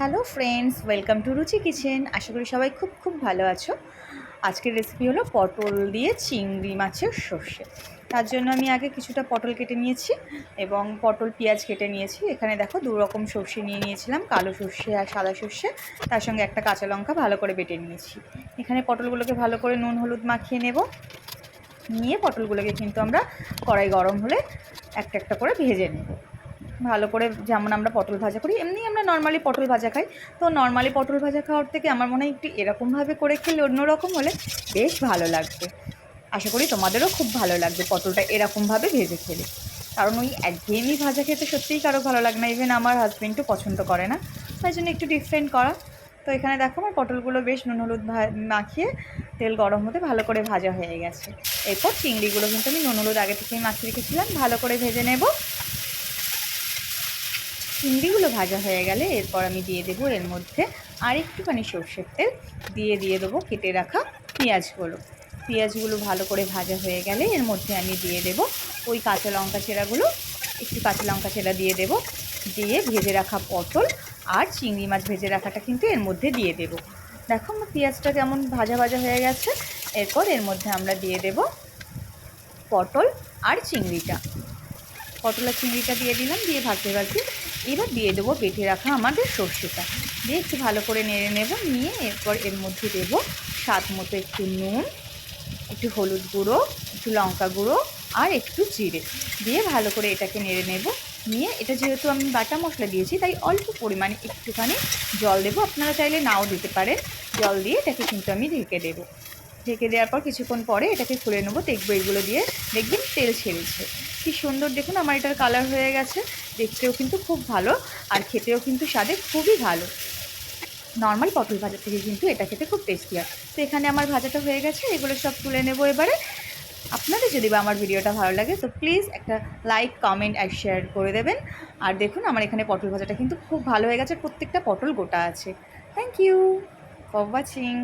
Hello friends, welcome to রুচি kitchen. আশা করি সবাই খুব খুব ভালো আছো। আজকের রেসিপি হলো পটল দিয়ে চিংড়ি মাছের সর্ষে। তার জন্য আমি আগে কিছুটা পটল কেটে নিয়েছি এবং পটল পেঁয়াজ কেটে নিয়েছি। এখানে দেখো দু রকম সর্ষে নিয়ে নিয়েছিলাম, কালো সর্ষে আর সাদা সর্ষে। তার সঙ্গে একটা কাঁচা লঙ্কা ভালো করে বেটে নিয়েছি। এখানে পটলগুলোকে ভালো করে নুন হলুদ মাখিয়ে নেব। নিয়ে পটলগুলোকে কিন্তু আমরা কড়াই গরম হলে একটা একটা করে ভেজে নেব ভালো করে। যেমন আমরা পটল ভাজা করি এমনি আমরা নর্মালি পটল ভাজা খাই। তো নর্মালি পটল ভাজা খাওয়ার থেকে আমার মনে হয় একটু এরকমভাবে করে খেলে অন্যরকম হলে বেশ ভালো লাগবে। আশা করি তোমাদেরও খুব ভালো লাগবে পটলটা এরকমভাবে ভেজে খেলে। কারণ ওই একঘেয়েমি ভাজা খেতে সত্যিই কারো ভালো লাগে না, ইভেন আমার হাজব্যান্ডও পছন্দ করে না। তাই জন্য একটু ডিফারেন্ট করা। তো এখানে দেখো আমার পটলগুলো বেশ নুন হলুদ মাখিয়ে তেল গরম হতে ভালো করে ভাজা হয়ে গেছে। এরপর চিংড়িগুলো কিন্তু আমি নুন হলুদ আগে থেকেই মাখিয়ে রেখেছিলাম, ভালো করে ভেজে নেব। চিংড়িগুলো ভাজা হয়ে গেলে এরপর আমি দিয়ে দেবো এর মধ্যে আর একটুখানি সর্ষের তেল দিয়ে দেবো কেটে রাখা পেঁয়াজগুলো ভালো করে ভাজা হয়ে গেলে এর মধ্যে আমি দিয়ে দেবো ওই কাঁচা লঙ্কা চেরাগুলো, একটু কাঁচা লঙ্কা চেরা দিয়ে দেবো। দিয়ে ভেজে রাখা পটল আর চিংড়ি মাছ ভেজে রাখাটা কিন্তু এর মধ্যে দিয়ে দেবো। দেখো আমার পেঁয়াজটা কেমন ভাজা ভাজা হয়ে গেছে। এরপর এর মধ্যে আমরা দিয়ে দেবো পটল আর চিংড়িটা। পটল আর চিংড়িটা দিয়ে দিলাম, দিয়ে ভাজতে ভাজতে এবার দিয়ে দেবো বেটে রাখা আমাদের সর্ষেটা। দিয়ে একটু ভালো করে নেড়ে নেব। নিয়ে এরপর এর মধ্যে দেবো স্বাদ মতো একটু নুন, একটু হলুদ গুঁড়ো, একটু লঙ্কা গুঁড়ো আর একটু জিরে দিয়ে ভালো করে এটাকে নেড়ে নেব। নিয়ে এটা যেহেতু আমি বাটা মশলা দিয়েছি তাই অল্প পরিমাণে একটুখানি জল দেবো, আপনারা চাইলে নাও দিতে পারেন। জল দিয়ে এটাকে কিন্তু আমি ঢেকে দেবো। ঢেকে দেওয়ার পর কিছুক্ষণ পরে এটাকে খুলে নেবো। দেখবো এগুলো দিয়ে দেখবেন তেল ছেড়েছে। কি সুন্দর দেখুন আমার এটার কালার হয়ে গেছে। দেখতেও কিন্তু খুব ভালো আর খেতেও কিন্তু স্বাদে খুবই ভালো। নর্মাল পটল ভাজা থেকে কিন্তু এটা খেতে খুব টেস্টি হয়। তো এখানে আমার ভাজাটা হয়ে গেছে, এগুলো সব তুলে নেবো এবারে। আপনাদের যদি বা আমার ভিডিওটা ভালো লাগে তো প্লিজ একটা লাইক কমেন্ট আর শেয়ার করে দেবেন। আর দেখুন আমার এখানে পটল ভাজাটা কিন্তু খুব ভালো হয়ে গেছে, প্রত্যেকটা পটল গোটা আছে। Thank you for watching.